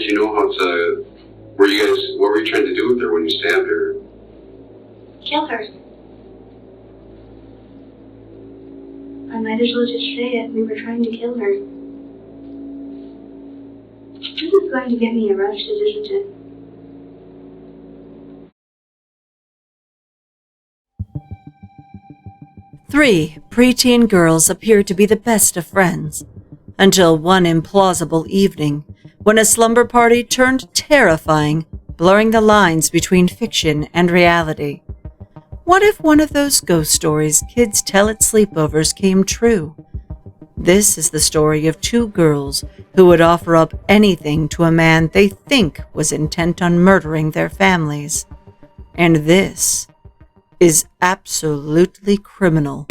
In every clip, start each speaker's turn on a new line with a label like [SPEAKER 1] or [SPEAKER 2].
[SPEAKER 1] you know how to, what were you trying to do with her when you stabbed her?
[SPEAKER 2] Kill her. I might as well just say it. We were trying to kill her. This is going to get me arrested, isn't it?
[SPEAKER 3] Three preteen girls appeared to be the best of friends, until one implausible evening when a slumber party turned terrifying, blurring the lines between fiction and reality. What if one of those ghost stories kids tell at sleepovers came true? This is the story of two girls who would offer up anything to a man they think was intent on murdering their families. And this is absolutely criminal.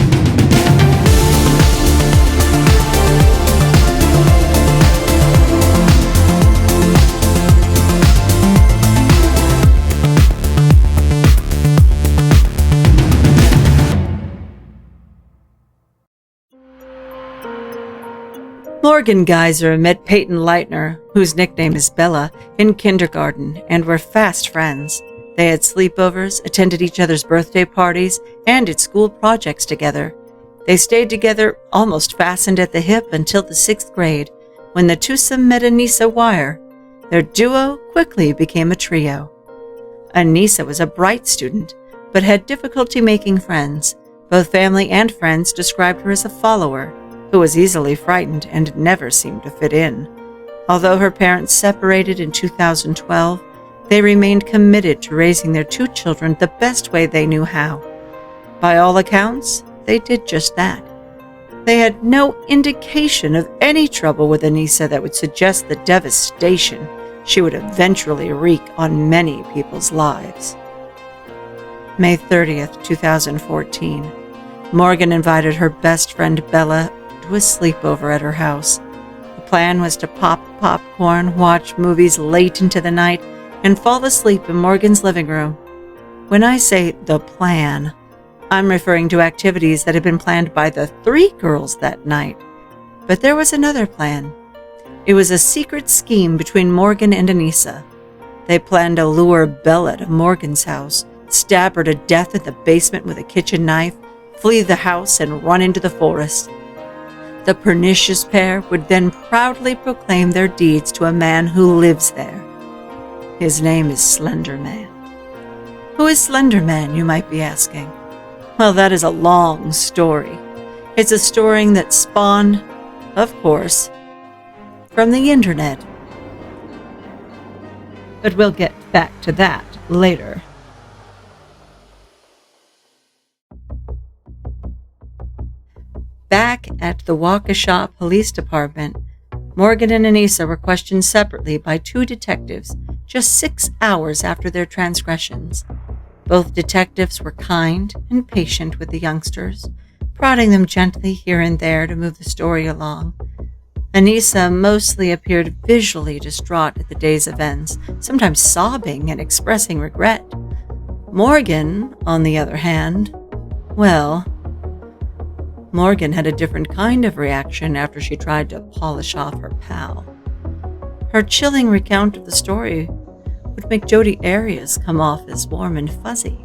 [SPEAKER 3] Morgan Geyser met Payton Leutner, whose nickname is Bella, in kindergarten and were fast friends. They had sleepovers, attended each other's birthday parties, and did school projects together. They stayed together almost fastened at the hip until the 6th grade, when the twosome met Anissa Weier. Their duo quickly became a trio. Anissa was a bright student, but had difficulty making friends. Both family and friends described her as a follower, who was easily frightened and never seemed to fit in. Although her parents separated in 2012, they remained committed to raising their two children the best way they knew how. By all accounts, they did just that. They had no indication of any trouble with Anissa that would suggest the devastation she would eventually wreak on many people's lives. May 30th, 2014. Morgan invited her best friend Bella to a sleepover at her house. The plan was to pop popcorn, watch movies late into the night, and fall asleep in Morgan's living room. When I say the plan, I'm referring to activities that had been planned by the three girls that night. But there was another plan. It was a secret scheme between Morgan and Anissa. They planned to lure Bella to Morgan's house, stab her to death in the basement with a kitchen knife, flee the house, and run into the forest. The pernicious pair would then proudly proclaim their deeds to a man who lives there. His name is Slender Man. Who is Slender Man, you might be asking? Well, that is a long story. It's a story that spawned, of course, from the internet. But we'll get back to that later. Back at the Waukesha Police Department, Morgan and Anissa were questioned separately by two detectives just 6 hours after their transgressions. Both detectives were kind and patient with the youngsters, prodding them gently here and there to move the story along. Anissa mostly appeared visually distraught at the day's events, sometimes sobbing and expressing regret. Morgan, on the other hand, well, Morgan had a different kind of reaction after she tried to polish off her pal. Her chilling recount of the story would make Jodi Arias come off as warm and fuzzy.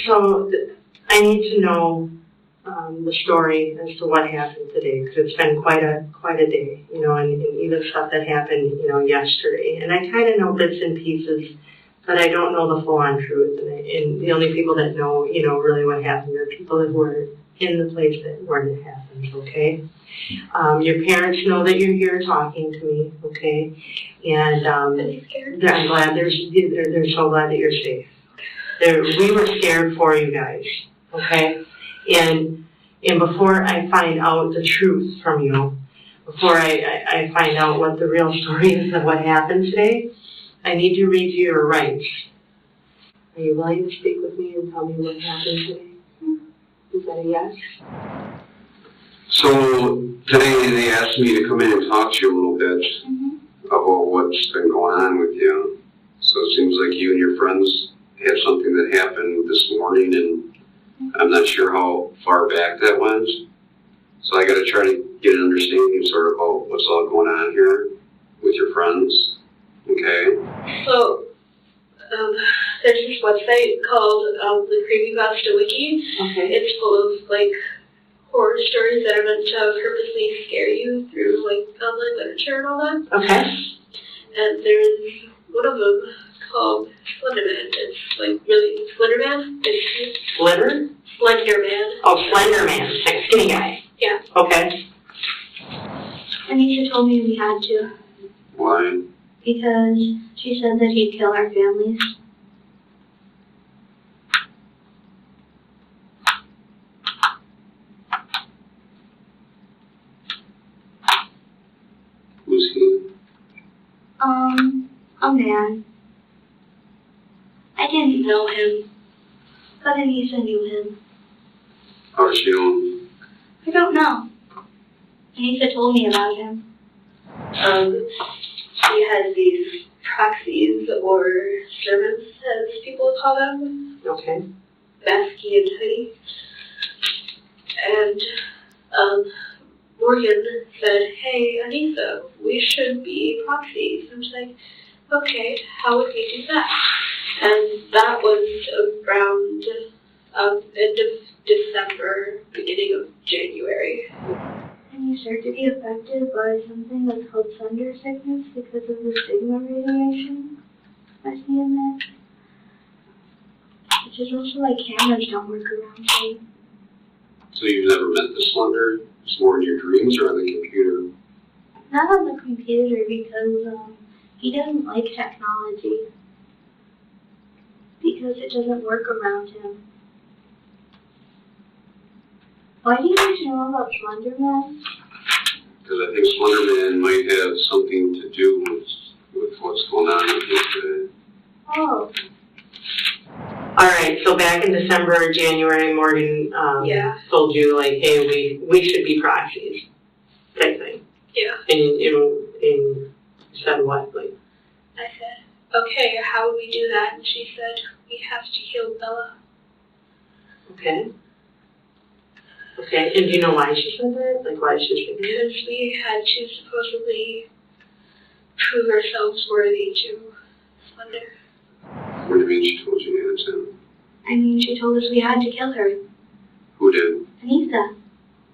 [SPEAKER 4] So I need to know the story as to what happened today, because it's been quite a day, and even stuff that happened, yesterday. And I kind of know bits and pieces, but I don't know the full-on truth. And the only people that know, really what happened are people that were in the place where it happened, okay? Your parents know that you're here talking to me, okay? And I'm glad they're so glad that you're safe. We were scared for you guys, okay? And before I find out the truth from you, before I find out what the real story is of what happened today, I need to read you your rights. Are you willing to speak with me and tell me what happened today? Is that a yes?
[SPEAKER 1] So today they asked me to come in and talk to you a little bit about what's been going on with you. So it seems like you and your friends had something that happened this morning, and I'm not sure how far back that went. So I got to try to get an understanding sort of about what's all going on here with your friends, okay?
[SPEAKER 2] So, there's this website called the Creepypasta Wiki.
[SPEAKER 4] Okay.
[SPEAKER 2] It's full of like horror stories that are meant to purposely scare you through like online literature and all that.
[SPEAKER 4] Okay.
[SPEAKER 2] And there's one of them called Slender Man. It's like really Slender Man. It's
[SPEAKER 4] Slender?
[SPEAKER 2] Slender Man.
[SPEAKER 4] Oh, Slender Man, like skinny guy.
[SPEAKER 2] Yeah.
[SPEAKER 4] Okay.
[SPEAKER 2] Anissa told me we had to
[SPEAKER 1] Why?
[SPEAKER 2] because she said that he'd kill our families.
[SPEAKER 1] Who's he?
[SPEAKER 2] A man. I didn't know him, but Anissa knew him.
[SPEAKER 1] How does she know him?
[SPEAKER 2] I don't know. Anissa told me about him. He has these proxies or servants, as people call them,
[SPEAKER 4] Okay.
[SPEAKER 2] Basky and Hoodie. And Morgan said, "Hey, Anissa, we should be proxies." I was like, "Okay, how would we do that?" And that was around end of December, beginning of January. And you start to be affected by something that's called Slender sickness because of the stigma radiation I see in there. Which is also like cameras don't work around me.
[SPEAKER 1] So you've never met the Slender? It's more in your dreams or on the computer?
[SPEAKER 2] Not on the computer because he doesn't like technology. Because it doesn't work around him. Why do you guys know about Slender Man?
[SPEAKER 1] Because I think Slender Man might have something to do with what's going on with you today.
[SPEAKER 2] Oh.
[SPEAKER 4] All right, so back in December or January, Morgan told you, like, hey, we should be proxies, type thing.
[SPEAKER 2] Yeah.
[SPEAKER 4] And you said what? Like,
[SPEAKER 2] I said, "Okay, how would we do that?" And she said, "We have to kill Bella."
[SPEAKER 4] okay. Okay, and do you know why she said that? Like, why she said that?
[SPEAKER 2] Because we had to supposedly prove ourselves worthy to Slender.
[SPEAKER 1] What do you mean she told you you had to?
[SPEAKER 2] I mean, she told us we had to kill her.
[SPEAKER 1] Who did?
[SPEAKER 2] Anissa.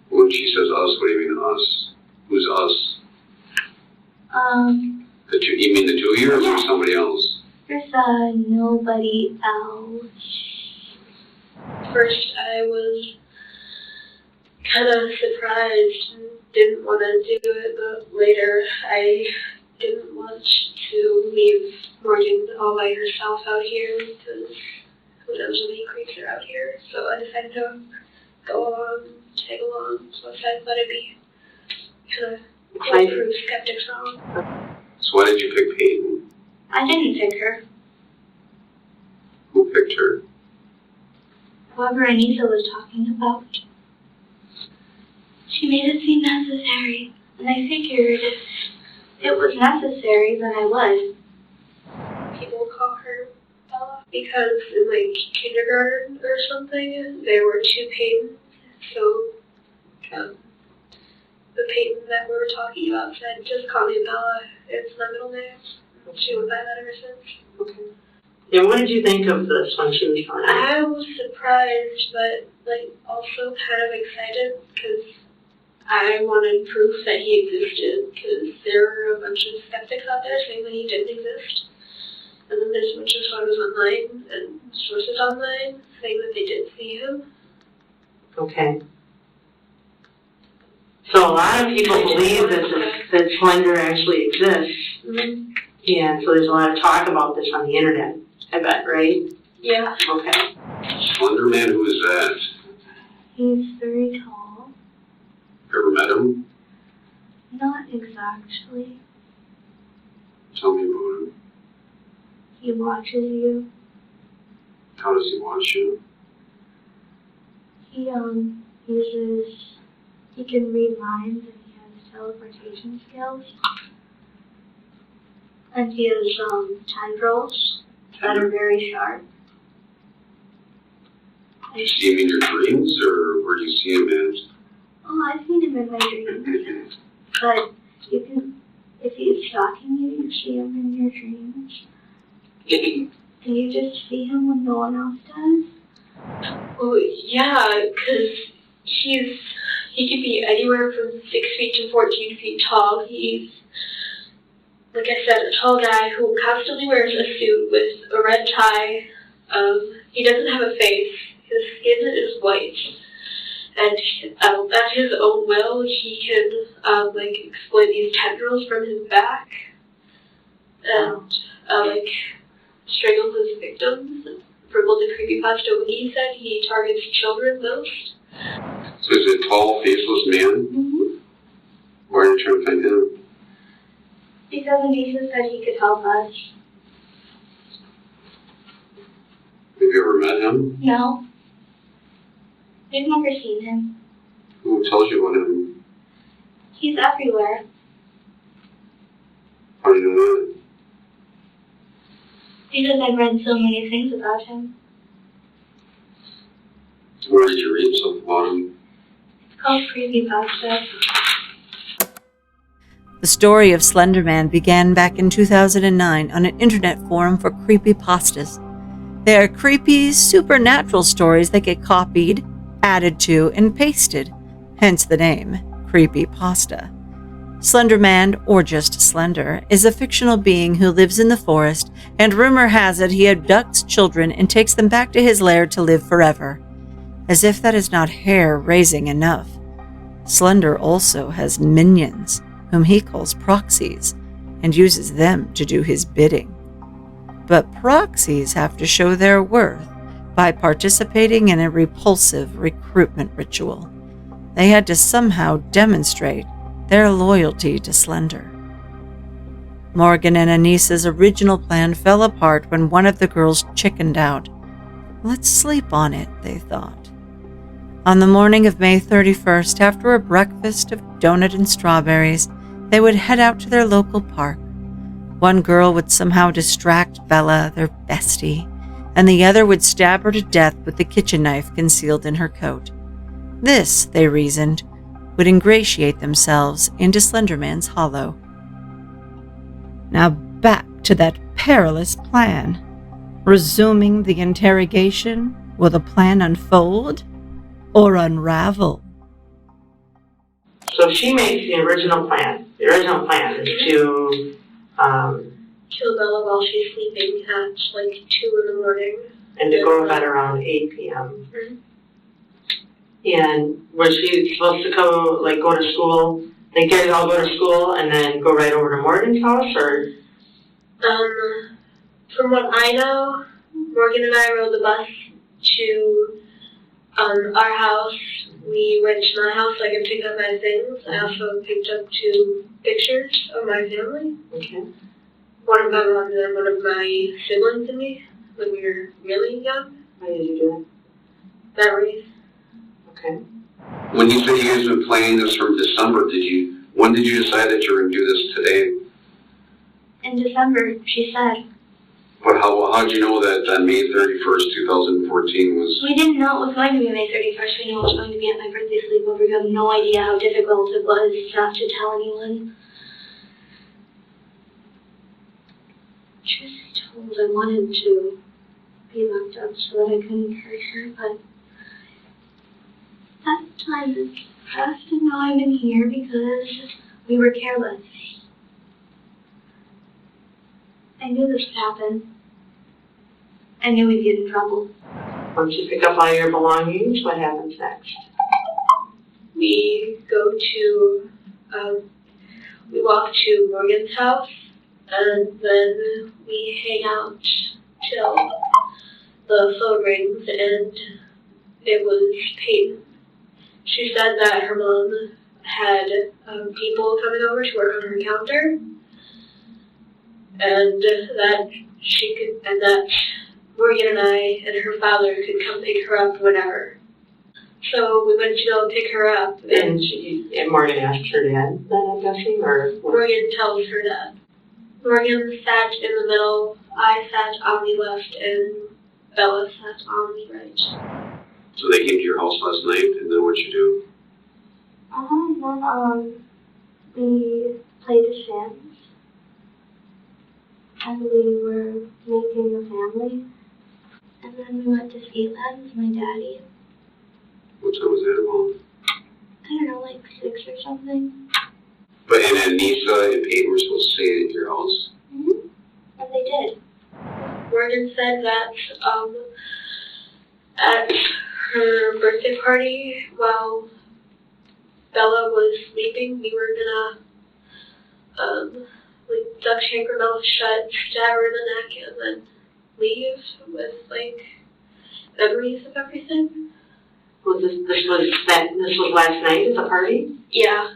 [SPEAKER 1] When she says us, what do you mean us? Who's us? You mean the two of you or
[SPEAKER 2] Yeah.
[SPEAKER 1] somebody else?
[SPEAKER 2] There's nobody else. First, I was kind of surprised and didn't want to do it, but later I didn't want to leave Morgan all by herself out here because who knows how many creeps are out here. So I decided to go along, tag along, so I let it be. Kind of prove skeptics wrong.
[SPEAKER 1] So why did you pick Payton?
[SPEAKER 2] I didn't pick her.
[SPEAKER 1] Who picked her?
[SPEAKER 2] Whoever Anissa was talking about. She made it seem necessary, and I figured if it was necessary, then I would. People call her Bella because in like kindergarten or something, there were two Paytons. So the Payton that we were talking about said, "Just call me Bella. It's my middle name." She went by that ever since.
[SPEAKER 4] Okay. And what did you think of this when she was telling you?
[SPEAKER 2] I was surprised, but like also kind of excited because I wanted proof that he existed, because there were a bunch of skeptics out there saying that he didn't exist. And then there's a bunch of photos online and sources online saying that they did see him.
[SPEAKER 4] Okay. So a lot of people believe that Slender actually exists.
[SPEAKER 2] Mm-hmm.
[SPEAKER 4] Yeah, so there's a lot of talk about this on the internet, I bet, right?
[SPEAKER 2] Yeah.
[SPEAKER 4] Okay.
[SPEAKER 1] Slender Man, who is that?
[SPEAKER 2] He's very tall.
[SPEAKER 1] You ever met him?
[SPEAKER 2] Not exactly.
[SPEAKER 1] Tell me about him.
[SPEAKER 2] He watches you.
[SPEAKER 1] How does he watch you?
[SPEAKER 2] He he can read minds and he has teleportation skills. And he has tendrils that are very sharp.
[SPEAKER 1] Do you see him in your dreams, or where do you see him at?
[SPEAKER 2] Oh, I've seen him in my dreams. But you can, if he's stalking you, you see him in your dreams. Do you just see him when no one else does? Well, yeah, because he could be anywhere from 6 feet to 14 feet tall. He's, like I said, a tall guy who constantly wears a suit with a red tie. He doesn't have a face. His skin is white. And at his own will, he can, exploit these tendrils from his back. And, strangle his victims. For Golden Creepypasta, he said he targets children most.
[SPEAKER 1] So he's a tall, faceless man?
[SPEAKER 2] Mm-hmm.
[SPEAKER 1] Why are you trying to find him?
[SPEAKER 2] Because Anissa said he could help us.
[SPEAKER 1] Have you ever met him?
[SPEAKER 2] No. We've never seen him.
[SPEAKER 1] Who tells you about him?
[SPEAKER 2] He's everywhere.
[SPEAKER 1] How do you know that?
[SPEAKER 2] Because I've read so many things about him.
[SPEAKER 1] Where did you read stuff about him?
[SPEAKER 2] It's called Creepypasta.
[SPEAKER 3] The story of Slender Man began back in 2009 on an internet forum for creepypastas. They are creepy, supernatural stories that get copied, added to, and pasted, hence the name, Creepypasta. Slender Man, or just Slender, is a fictional being who lives in the forest, and rumor has it he abducts children and takes them back to his lair to live forever. As if that is not hair-raising enough, Slender also has minions, whom he calls proxies, and uses them to do his bidding. But proxies have to show their worth by participating in a repulsive recruitment ritual. They had to somehow demonstrate their loyalty to Slender. Morgan and Anissa's original plan fell apart when one of the girls chickened out. Let's sleep on it, they thought. On the morning of May 31st, after a breakfast of donut and strawberries, they would head out to their local park. One girl would somehow distract Bella, their bestie, and the other would stab her to death with the kitchen knife concealed in her coat. This, they reasoned, would ingratiate themselves into Slender Man's hollow. Now back to that perilous plan. Resuming the interrogation, will the plan unfold or unravel?
[SPEAKER 4] So she makes the original plan. The original plan is to
[SPEAKER 2] Kill Bella while she's sleeping at 2 in the morning.
[SPEAKER 4] and to go to bed around 8 p.m.
[SPEAKER 2] Mm-hmm.
[SPEAKER 4] And was she supposed to go to school? They guys all go to school and then go right over to Morgan's house, or?
[SPEAKER 2] From what I know, Morgan and I rode the bus to our house. We went to my house so I could pick up my things. I also picked up 2 pictures of my family.
[SPEAKER 4] Okay.
[SPEAKER 2] One of them on one of my siblings and me when we were really young.
[SPEAKER 4] How did you do
[SPEAKER 2] That race.
[SPEAKER 4] it? Okay.
[SPEAKER 1] When you said you guys have been planning this from December, when did you decide that you were going to do this today?
[SPEAKER 2] In December, she said.
[SPEAKER 1] But how did you know that on May 31st, 2014 was...
[SPEAKER 2] We didn't know it was going to be May 31st. We knew it was going to be at my birthday sleepover. We had no idea how difficult it was not to tell anyone. Truth be told, I wanted to be locked up so that I couldn't hurt her, but that time has passed and now I'm in here because we were careless. I knew this would happen. I knew we'd get in trouble.
[SPEAKER 4] Once you pick up all your belongings, what happens next?
[SPEAKER 2] We go to, we walk to Morgan's house, and then we hang out till the phone rings, and it was Payton. She said that her mom had people coming over to work on her counter, and that Morgan and I and her father could come pick her up whenever. So we went to go pick her up,
[SPEAKER 4] And Morgan asked her dad, then I'm guessing, or what?
[SPEAKER 2] Morgan tells her dad. Morgan sat in the middle, I sat on the left, and Bella sat on the right.
[SPEAKER 1] So they came to your house last night, and then what'd you do?
[SPEAKER 2] We played The Sims, and we were making a family. And then we went to Skateland with my daddy.
[SPEAKER 1] What time was that about?
[SPEAKER 2] I don't know, like 6 or something.
[SPEAKER 1] But and Anissa and Payton were supposed to stay at your house?
[SPEAKER 2] Mm-hmm. And they did. Morgan said that at her birthday party, while Bella was sleeping, we were gonna like duct tape her mouth shut, stab her in the neck, and then leave with like memories of everything.
[SPEAKER 4] Was this was last night at the party?
[SPEAKER 2] Yeah,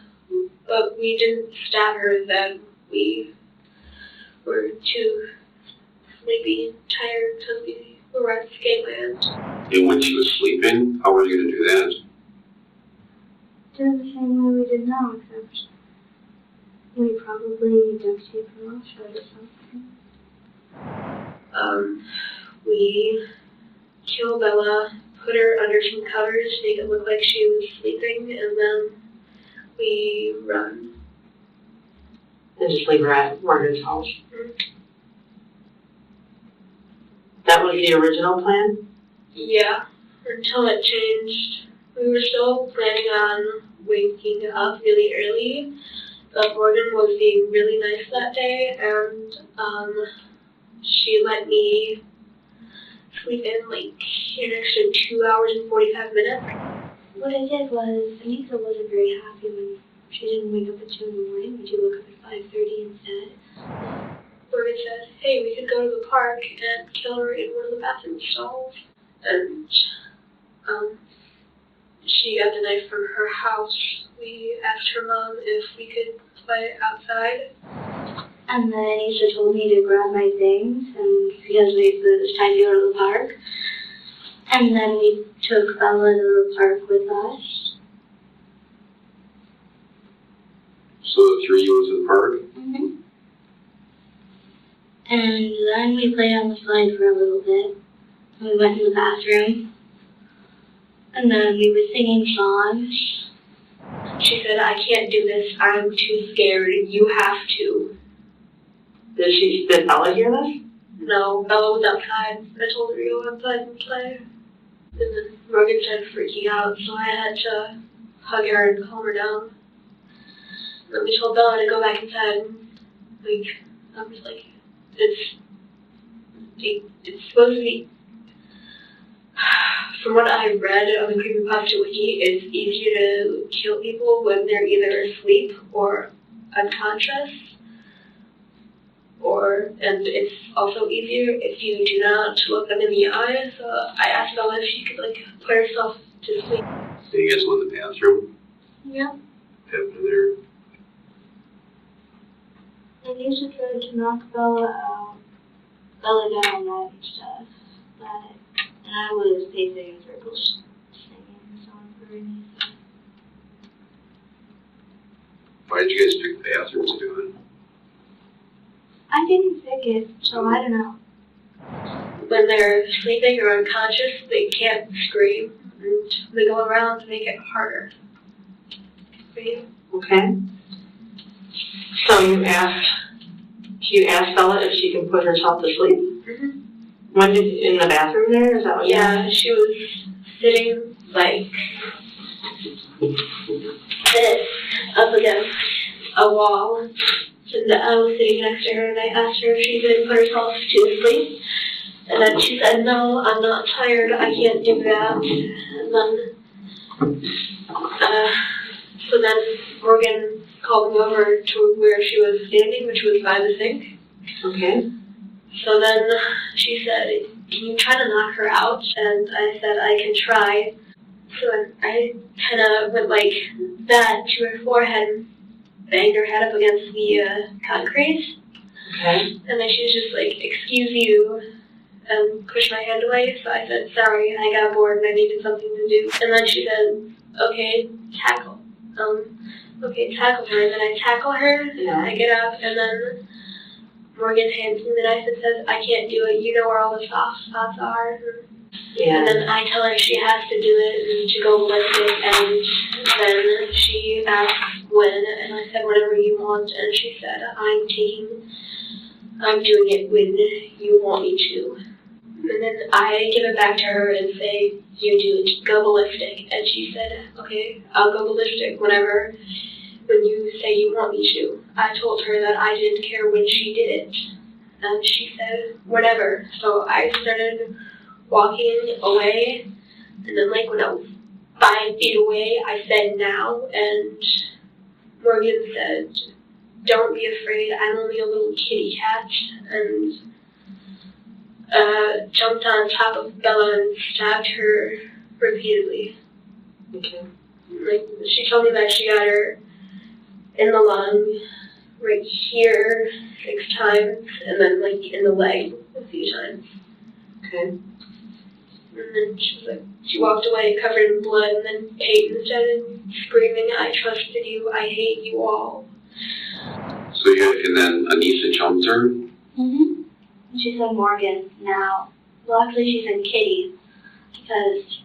[SPEAKER 2] but we didn't stab her then. We were too sleepy and tired because we were at Skateland.
[SPEAKER 1] And when she was sleeping, how were you going to do that?
[SPEAKER 2] Doing the same way we did now, except we probably duct tape her mouth shut or something. We kill Bella, put her under some covers, make it look like she was sleeping, and then we run.
[SPEAKER 4] And just leave her at Morgan's house.
[SPEAKER 2] Mm-hmm.
[SPEAKER 4] That was the original plan?
[SPEAKER 2] Yeah, until it changed. We were still planning on waking up really early, but Morgan was being really nice that day, and she let me sleep in like an extra 2 hours and 45 minutes. What I did was, Anissa wasn't very happy when she didn't wake up at 2 in the morning, when she woke up at 5:30 instead. Morgan said, hey, we could go to the park and kill her in one of the bathroom stalls. And she got the knife from her house. We asked her mom if we could play outside. And then Anissa told me to grab my things, and because it was time to go to the park. And then we took Bella to the park with us.
[SPEAKER 1] So the three of you went to the park?
[SPEAKER 2] Mm-hmm. And then we played on the slide for a little bit. We went in the bathroom. And then we were singing songs. She said, I can't do this. I'm too scared. You have to.
[SPEAKER 4] Did Bella hear this?
[SPEAKER 2] No, Bella was outside. I told her to go outside and play. And then Morgan started freaking out, so I had to hug her and calm her down. And then we told Bella to go back inside. And, I was like, it's supposed to be, from what I read on the Creepypasta Wiki, it's easier to kill people when they're either asleep or unconscious. And it's also easier if you do not look them in the eye. So I asked Bella if she could put herself to sleep.
[SPEAKER 1] So you guys went in the bathroom?
[SPEAKER 2] Yeah.
[SPEAKER 1] What happened there?
[SPEAKER 2] Anissa tried to knock Bella down and stuff, and I was pacing in circles, singing a song for Anissa.
[SPEAKER 1] Why did you guys pick the bathroom to do it?
[SPEAKER 2] I didn't pick it, so I don't know. When they're sleeping or unconscious, they can't scream, and they go around to make it harder for you.
[SPEAKER 4] Okay. So you asked Bella if she can put herself to sleep?
[SPEAKER 2] Mm-hmm.
[SPEAKER 4] When in the bathroom there? Is that what you
[SPEAKER 2] Yeah, she was sitting this up against a wall. And I was sitting next to her, and I asked her if she could put herself to sleep. And then she said, no, I'm not tired, I can't do that. And then, so then Morgan called me over to where she was standing, which was by the sink.
[SPEAKER 4] Okay.
[SPEAKER 2] So then she said, can you try to knock her out? And I said, I can try. So I kind of went like that to her forehead and banged her head up against the concrete.
[SPEAKER 4] Okay.
[SPEAKER 2] And then she was just like, excuse you, and pushed my hand away. So I said, sorry, I got bored and I needed something to do. And then she said, okay, tackle. Okay, tackle her. And then I tackle her,
[SPEAKER 4] Yeah.
[SPEAKER 2] I get up, and then Morgan hands me the knife and says, I can't do it, you know where all the soft spots are. And
[SPEAKER 4] And
[SPEAKER 2] then I tell her she has to do it and to go ballistic, and then she asks when, and I said whatever you want, and she said I'm doing it when you want me to. And then I give it back to her and say, you do it, go ballistic. And she said, okay, I'll go ballistic whenever, when you say you want me to. I told her that I didn't care when she did it. And she said, whatever. So I started walking away, and then like when I was 5 feet away, I said now, and Morgan said, don't be afraid, I'm only a little kitty cat, and jumped on top of Bella and stabbed her repeatedly.
[SPEAKER 4] okay.
[SPEAKER 2] Like, she told me that she got her in the lung, right here 6 times, and then like in the leg a few times.
[SPEAKER 4] Okay.
[SPEAKER 2] And then she was like, she walked away covered in blood, and then Payton started screaming, I trusted you, I hate you all.
[SPEAKER 1] So and then Anissa jumped her?
[SPEAKER 5] Mm-hmm. She said Morgan now. Well, actually she said Kitty, because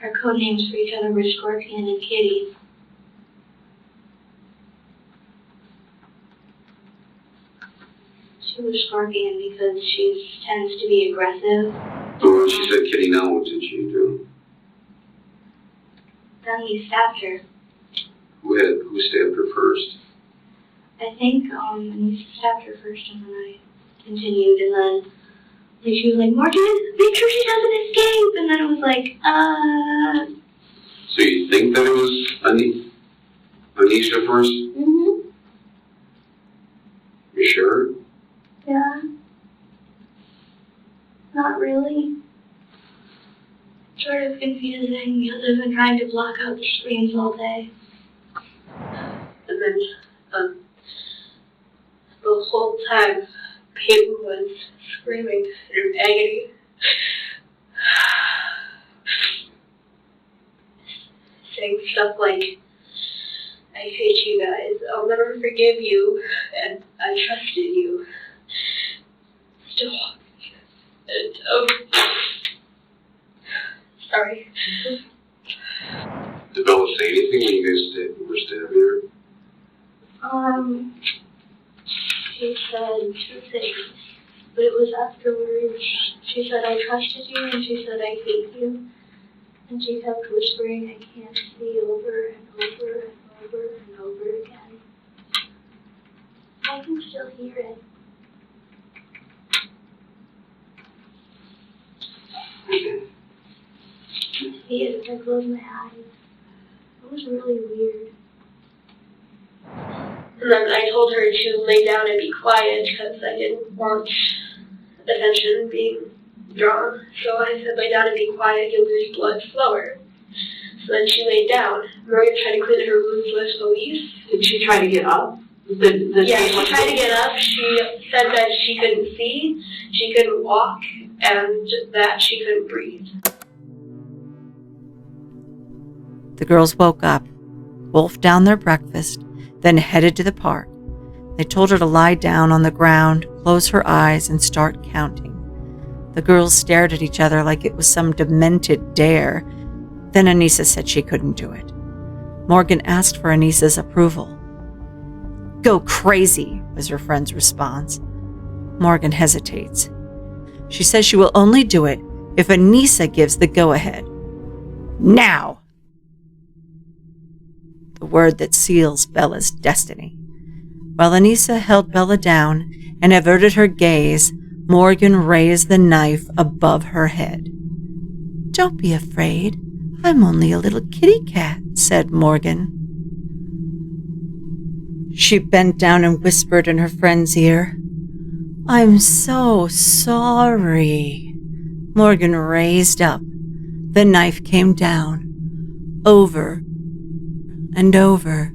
[SPEAKER 5] our code names for each other were Scorpion and Kitty. She was Scorpion because she tends to be aggressive.
[SPEAKER 1] So when she said Kitty now, what did she do?
[SPEAKER 5] Then we stabbed her.
[SPEAKER 1] Who stabbed her first?
[SPEAKER 5] I think Anissa stabbed her first, and then I continued, and then like, she was like, Morgan, make sure she doesn't escape, and then it was like,
[SPEAKER 1] So you think that it was Anisha first?
[SPEAKER 5] mm-hmm,
[SPEAKER 1] You sure?
[SPEAKER 5] yeah. Not really. Sort of confusing because I've been trying to block out the screams all day.
[SPEAKER 2] And then, the whole time, Payton was screaming in agony. Saying stuff like, I hate you guys, I'll never forgive you, and I trusted you. Still, and, sorry.
[SPEAKER 1] Did Bella say anything when you guys were stabbing her?
[SPEAKER 5] She said 2 things, but it was afterwards. She said, I trusted you, and she said, I hate you. And she kept whispering, I can't see, over and over and over and over again. I can still hear it. I see it as I close my eyes. It was really weird.
[SPEAKER 2] And then I told her to lay down and be quiet because I didn't want attention being drawn. So I said, lay down and be quiet, you'll lose blood slower. So then she laid down. Morgan tried to clean her wounds with Louise.
[SPEAKER 4] Did she try to get up?
[SPEAKER 2] Yeah, she tried to get up. She said that she couldn't see, she couldn't walk, and that she couldn't breathe.
[SPEAKER 3] The girls woke up, wolfed down their breakfast, then headed to the park. They told her to lie down on the ground, close her eyes, and start counting. The girls stared at each other like it was some demented dare. Then Anissa said she couldn't do it. Morgan asked for Anissa's approval. Go crazy, was her friend's response. Morgan hesitates. She says she will only do it if Anissa gives the go-ahead. Now! The word that seals Bella's destiny. While Anissa held Bella down and averted her gaze, Morgan raised the knife above her head. Don't be afraid. I'm only a little kitty cat, said Morgan. She bent down and whispered in her friend's ear. I'm so sorry. Morgan raised up. The knife came down, over and over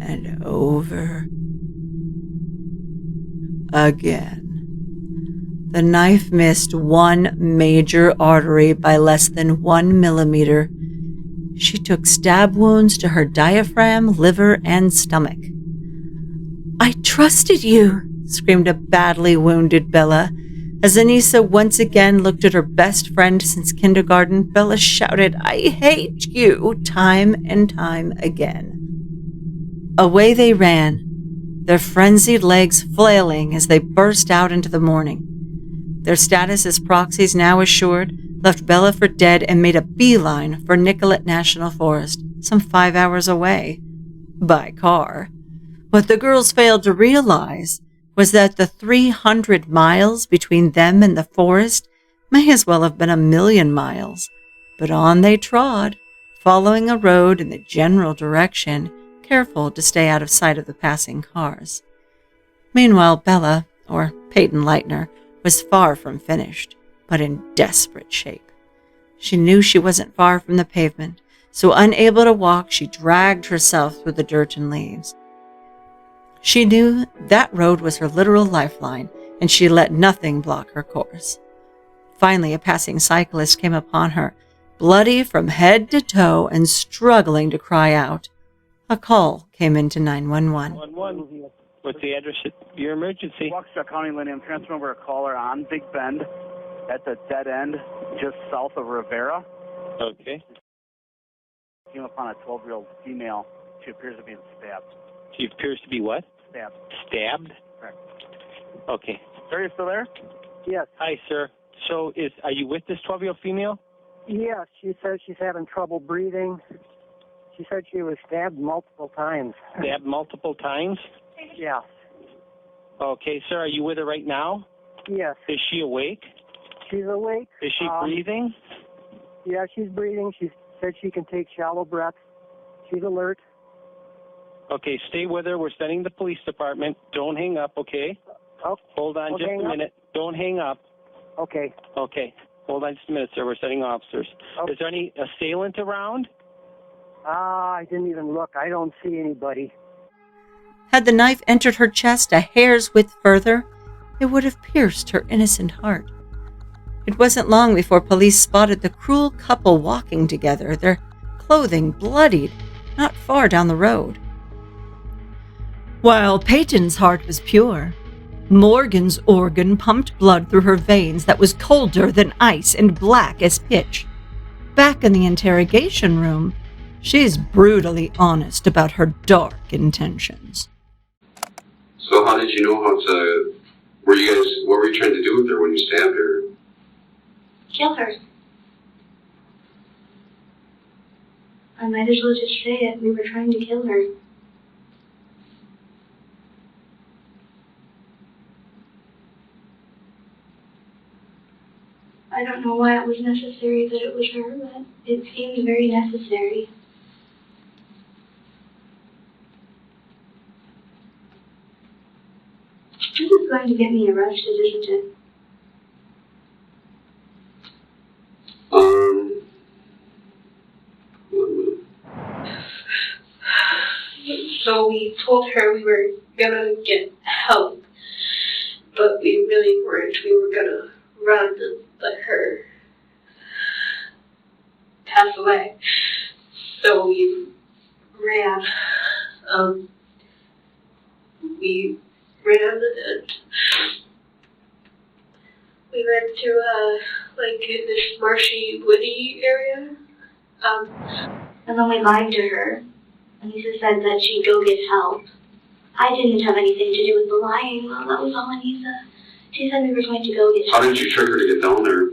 [SPEAKER 3] and over again. The knife missed one major artery by less than 1 millimeter. She took stab wounds to her diaphragm, liver, and stomach. I trusted you, screamed a badly wounded Bella. As Anissa once again looked at her best friend since kindergarten, Bella shouted, "I hate you," time and time again. Away they ran, their frenzied legs flailing as they burst out into the morning. Their status as proxies now assured, left Bella for dead and made a beeline for Nicollet National Forest, some 5 hours away. By car. What the girls failed to realize was that the 300 miles between them and the forest may as well have been 1,000,000 miles. But on they trod, following a road in the general direction, careful to stay out of sight of the passing cars. Meanwhile, Bella, or Payton Leutner, was far from finished, but in desperate shape. She knew she wasn't far from the pavement, so unable to walk, she dragged herself through the dirt and leaves. She knew that road was her literal lifeline, and she let nothing block her course. Finally, a passing cyclist came upon her, bloody from head to toe and struggling to cry out. A call came into 911.
[SPEAKER 6] 911. What's the address of your emergency?
[SPEAKER 7] Waukesha County, Lindy. I'm transferring over a caller on Big Bend at the dead end just south of Vivera.
[SPEAKER 6] Okay.
[SPEAKER 7] Came upon a 12-year-old female. She appears to be stabbed.
[SPEAKER 6] She appears to be what?
[SPEAKER 7] Stabbed.
[SPEAKER 6] Stabbed?
[SPEAKER 7] Correct.
[SPEAKER 6] Okay.
[SPEAKER 7] Sir, are you still there?
[SPEAKER 8] Yes.
[SPEAKER 6] Hi, sir. So are you with this 12-year-old female?
[SPEAKER 8] Yes, she says she's having trouble breathing. She said she was stabbed multiple times.
[SPEAKER 6] Stabbed multiple times?
[SPEAKER 8] Yes.
[SPEAKER 6] Okay, sir. Are you with her right now?
[SPEAKER 8] Yes.
[SPEAKER 6] Is she awake?
[SPEAKER 8] She's awake.
[SPEAKER 6] Is she breathing?
[SPEAKER 8] Yeah, she's breathing. She said she can take shallow breaths. She's alert.
[SPEAKER 6] Okay, stay with her. We're sending the police department. Don't hang up, okay?
[SPEAKER 8] Oh,
[SPEAKER 6] Hold on just a minute. Don't hang up.
[SPEAKER 8] okay.
[SPEAKER 6] Okay. Hold on just a minute, sir. We're sending officers.
[SPEAKER 8] Okay.
[SPEAKER 6] Is there any assailant around?
[SPEAKER 8] I didn't even look. I don't see anybody.
[SPEAKER 3] Had the knife entered her chest a hair's width further, it would have pierced her innocent heart. It wasn't long before police spotted the cruel couple walking together, their clothing bloodied, not far down the road. While Payton's heart was pure, Morgan's organ pumped blood through her veins that was colder than ice and black as pitch. Back in the interrogation room, she's brutally honest about her dark intentions.
[SPEAKER 1] So how did you know what were you trying to do with her when you stabbed her?
[SPEAKER 5] Kill her. I might as well just say it. We were trying to kill her. I don't know why it was necessary that it was her, but it seemed very necessary. This is going to get me arrested, isn't it?
[SPEAKER 2] So we told her we were gonna get help, but we really weren't. We were gonna run and let her pass away. So we ran. We ran and we ran through this marshy, woody area.
[SPEAKER 5] And then we lied to her. Anissa said that she'd go get help. I didn't have anything to do with the lying. Well, that was all Anissa. She said we were going to go get
[SPEAKER 1] How
[SPEAKER 5] help.
[SPEAKER 1] did you trick her to get down there?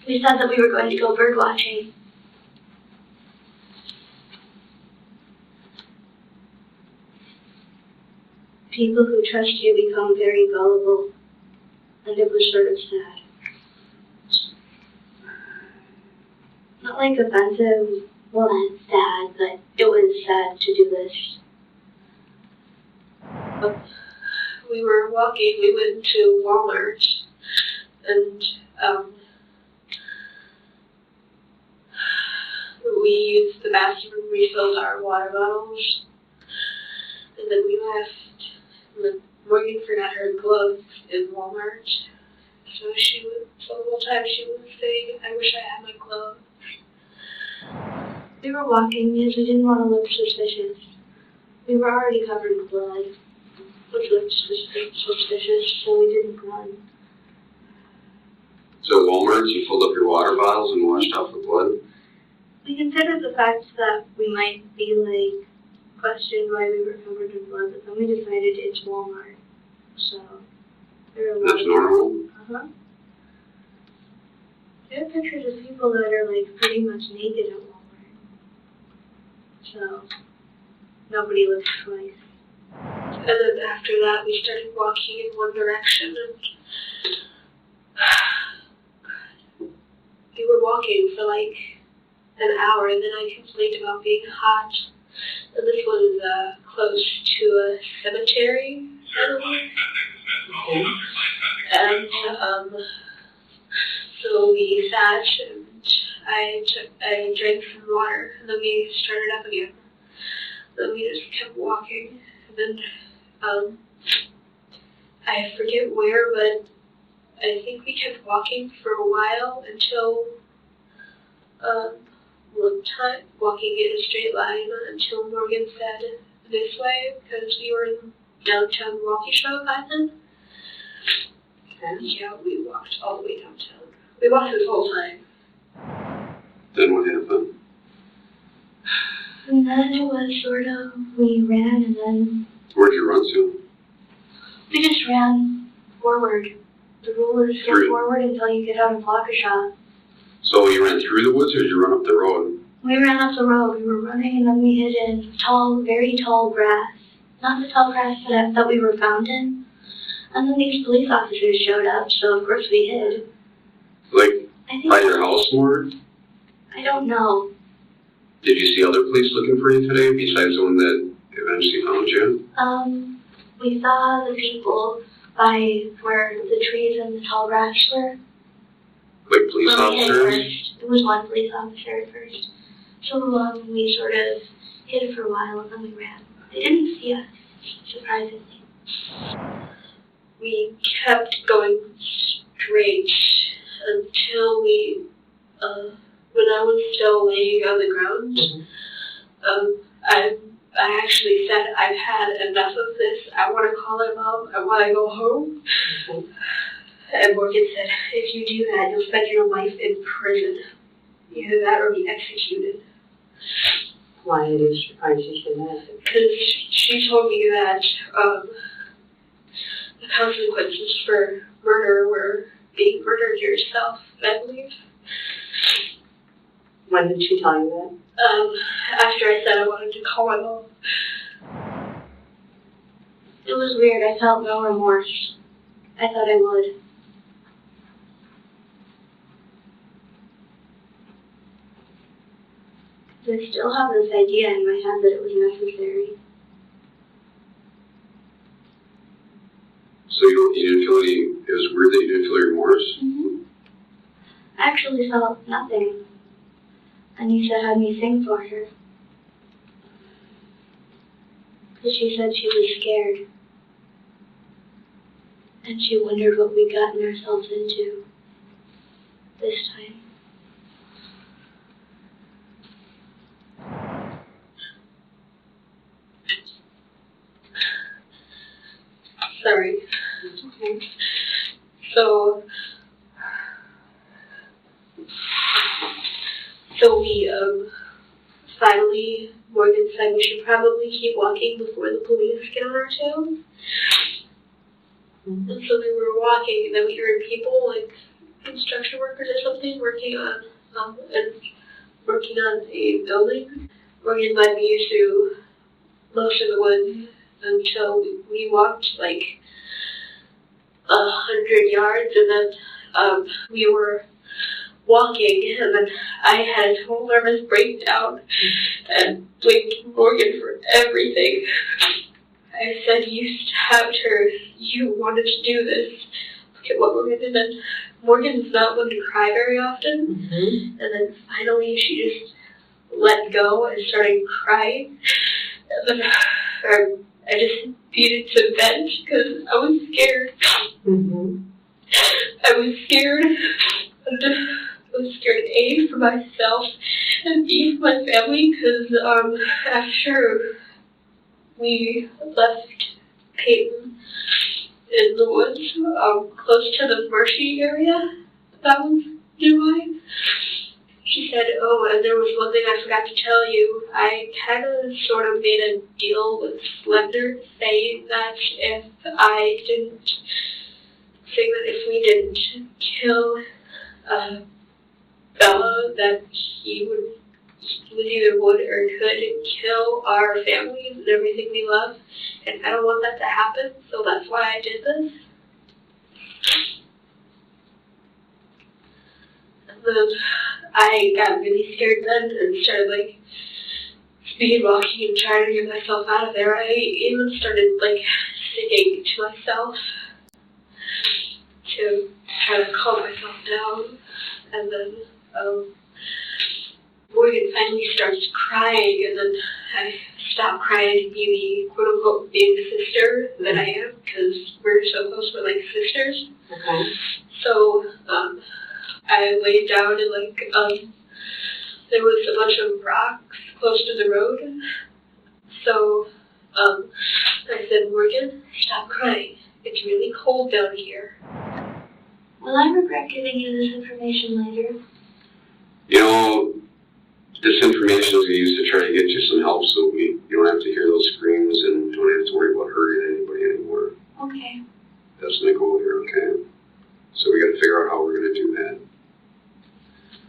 [SPEAKER 5] We said that we were going to go bird watching. People who trust you become very gullible, and it was sort of sad. Not like offensive, well, that's sad, but it was sad to do this.
[SPEAKER 2] We were walking, we went to Walmart, and we used the bathroom, refilled our water bottles, and then we left. And then Morgan forgot her gloves in Walmart, so the whole time she was saying, "I wish I had my gloves."
[SPEAKER 5] We were walking because we didn't want to look suspicious. We were already covered in blood, which looked suspicious, so we didn't run.
[SPEAKER 1] So at Walmart, you filled up your water bottles and washed off the blood?
[SPEAKER 5] We considered the fact that we might be, like, questioned why we were covered in blood, but then we decided it's Walmart. So, there are a lot
[SPEAKER 1] That's normal?
[SPEAKER 5] Uh-huh. There are pictures of people that are, like, pretty much naked at Walmart. So, nobody looks twice.
[SPEAKER 2] And then after that, we started walking in one direction, and we were walking for like an hour, and then I complained about being hot. And this was close to a cemetery, I believe. And so we sat, and I drank some water, and then we started up again. Then we just kept walking. And then, I forget where, but I think we kept walking for a while until, one time, walking in a straight line until Morgan said this way, because we were in downtown Waukesha by then. And yeah, we walked all the way downtown. We walked this whole time.
[SPEAKER 1] Then what happened?
[SPEAKER 5] And then it was sort of, we ran and then
[SPEAKER 1] Where'd you run to?
[SPEAKER 5] we just ran forward. The rule is go
[SPEAKER 1] Through.
[SPEAKER 5] forward until you get out of Waukesha.
[SPEAKER 1] So you ran through the woods or did you run up the road?
[SPEAKER 5] We ran up the road. We were running and then we hid in tall, very tall grass. Not the tall grass that we were found in. And then these police officers showed up, so of course we hid.
[SPEAKER 1] Like,
[SPEAKER 5] I think
[SPEAKER 1] by your house more?
[SPEAKER 5] I don't know.
[SPEAKER 1] Did you see other police looking for you today besides the one that eventually found you?
[SPEAKER 5] We saw the people by where the trees and the tall grass were.
[SPEAKER 1] Like police
[SPEAKER 5] When we hid
[SPEAKER 1] officers?
[SPEAKER 5] first. It was one police officer at first. So we sort of hid for a while and then we ran. They didn't see us, surprisingly.
[SPEAKER 2] We kept going straight until we, when I was still laying on the ground, I actually said, I've had enough of this. I want to call her mom. I want to go home. And Morgan said, if you do that, you'll spend your life in prison. Either that or be executed.
[SPEAKER 4] Why did she say that?
[SPEAKER 2] Because she told me that the consequences for murder were being murdered yourself, I believe.
[SPEAKER 4] When did she tell you that?
[SPEAKER 2] After I said I wanted to call my mom.
[SPEAKER 5] It was weird. I felt no remorse. I thought I would. I still have this idea in my head that it was necessary.
[SPEAKER 1] So you didn't feel any, it was weird that you didn't feel any remorse?
[SPEAKER 5] Mm-hmm. I actually felt nothing. Anissa had me sing for her. Because she said she was scared. And she wondered what we'd gotten ourselves into this time.
[SPEAKER 2] Sorry. Okay. So we, finally, Morgan said we should probably keep walking before the police get on our tails. And so we were walking, and then we heard people, like construction workers or something, working on a building. Morgan led me through most of the woods until we walked like 100 yards, and then we were walking, and then I had a total nervous breakdown and blamed Morgan for everything. I said, you stabbed her, you wanted to do this. Look at what Morgan did. And Morgan's not one to cry very often, and then finally she just let go and started crying, and then I just needed to vent because I was scared. I was scared. I was scared, A, for myself, and B, for my family, because after we left Payton in the woods, close to the marshy area, that was divine. She said, oh, and there was one thing I forgot to tell you. I kind of sort of made a deal with Slender, saying that if we didn't kill Bella, that he either would or could kill our families and everything we love. And I don't want that to happen, so that's why I did this. And then I got really scared then and started speed walking and trying to get myself out of there. I even started singing to myself to try to calm myself down. And then Morgan finally starts crying, and then I stop crying to be the quote-unquote big sister that I am, because we're so close, we're like sisters.
[SPEAKER 4] Okay.
[SPEAKER 2] So I laid down and there was a bunch of rocks close to the road. So I said, Morgan, stop crying. It's really cold down here.
[SPEAKER 5] Will I regret giving you this information later?
[SPEAKER 1] You know, this information is used to try to get you some help so you don't have to hear those screams and don't have to worry about hurting anybody anymore.
[SPEAKER 5] Okay.
[SPEAKER 1] That's my goal here, okay? So we got to figure out how we're going to do that.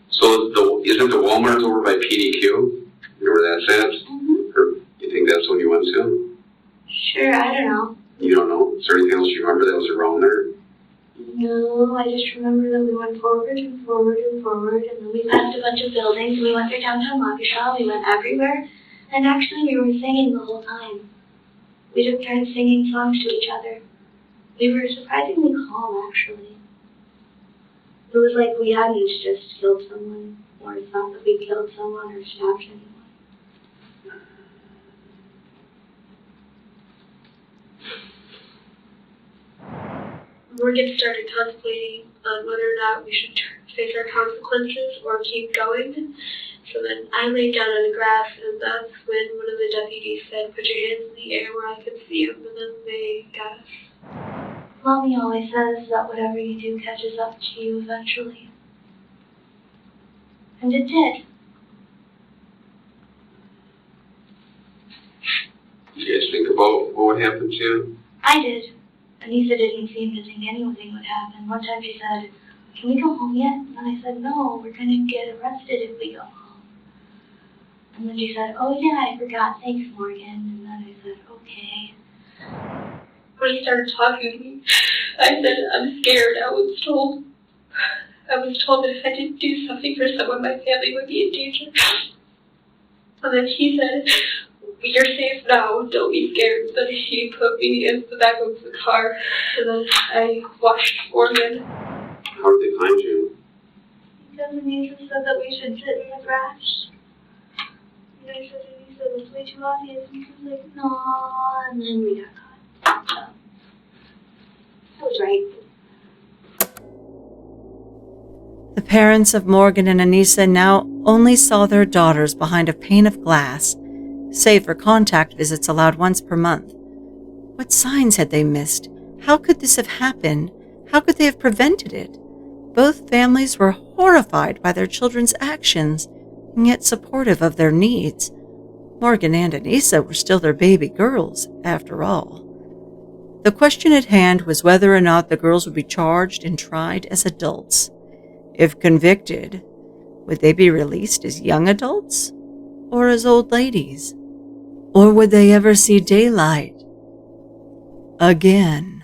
[SPEAKER 1] So isn't the Walmart over by PDQ? You know where that's at?
[SPEAKER 5] Mm-hmm.
[SPEAKER 1] Or you think that's when you went to?
[SPEAKER 5] Sure, I don't know.
[SPEAKER 1] You don't know? Is there anything else you remember that was around there?
[SPEAKER 5] No, I just remember that we went forward and forward and forward, and then we passed a bunch of buildings, and we went through downtown Waukesha, we went everywhere, and actually we were singing the whole time. We took turns singing songs to each other. We were surprisingly calm, actually. It was like we hadn't just killed someone, or thought that we killed someone, or stabbed anyone.
[SPEAKER 2] Morgan started contemplating on whether or not we should face our consequences or keep going. So then I laid down on the grass, and that's when one of the deputies said, put your hands in the air where I could see them, and then they got us.
[SPEAKER 5] Mommy always says that whatever you do catches up to you eventually. And it did.
[SPEAKER 1] Did you guys think about what would happen to you?
[SPEAKER 5] I did. Anissa didn't seem to think anything would happen. One time she said, can we go home yet? And I said, no, we're going to get arrested if we go home. And then she said, oh yeah, I forgot. Thanks, Morgan. And then I said, okay.
[SPEAKER 2] When he started talking to me, I said, I'm scared. I was told that if I didn't do something for someone, my family would be in danger. And then he said, you're safe now, don't be scared. Then he put me in the back of the car, and then I watched Morgan.
[SPEAKER 1] How did they find you?
[SPEAKER 5] Because Anissa said that we should sit in the grass. And I said, Anissa, that's way too obvious. And she was like, no, and then we got caught. So, I was right.
[SPEAKER 3] The parents of Morgan and Anissa now only saw their daughters behind a pane of glass, save for contact visits allowed once per month. What signs had they missed? How could this have happened? How could they have prevented it? Both families were horrified by their children's actions, and yet supportive of their needs. Morgan and Anissa were still their baby girls, after all. The question at hand was whether or not the girls would be charged and tried as adults. If convicted, would they be released as young adults or as old ladies? Or would they ever see daylight again?